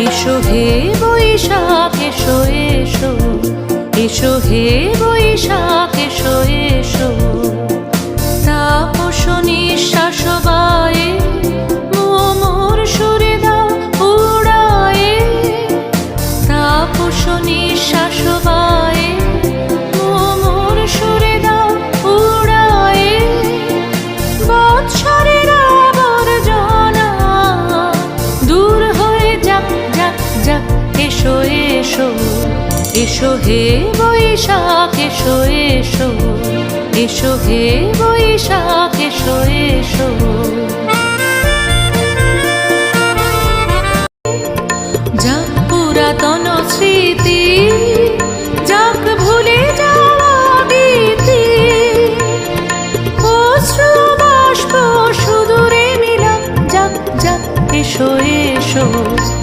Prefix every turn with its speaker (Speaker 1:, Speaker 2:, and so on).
Speaker 1: এসো হে বৈশাখ এসো এসো, এসো হে বৈশাখ এসো এসো। তাপস নিঃশ্বাস বায়ে মোর সুরে দাও উড়ায়ে, তাপস নিঃশ্বাস বায়ে মোর সুরে দাও উড়ায়ে। বৎসরের আবর্জনা দূর হয়ে যাক যাক যাক, এসো এসো, এসো হে বৈশাখ এসো এসো, এসো হে বৈশাখ এসো এসো। যাক পুরাতন স্মৃতি, যাক ভুলে যাওয়া গীতি, অশ্রু বাষ্প সুদূরে মিলাক যাক যাক, এসো এসো।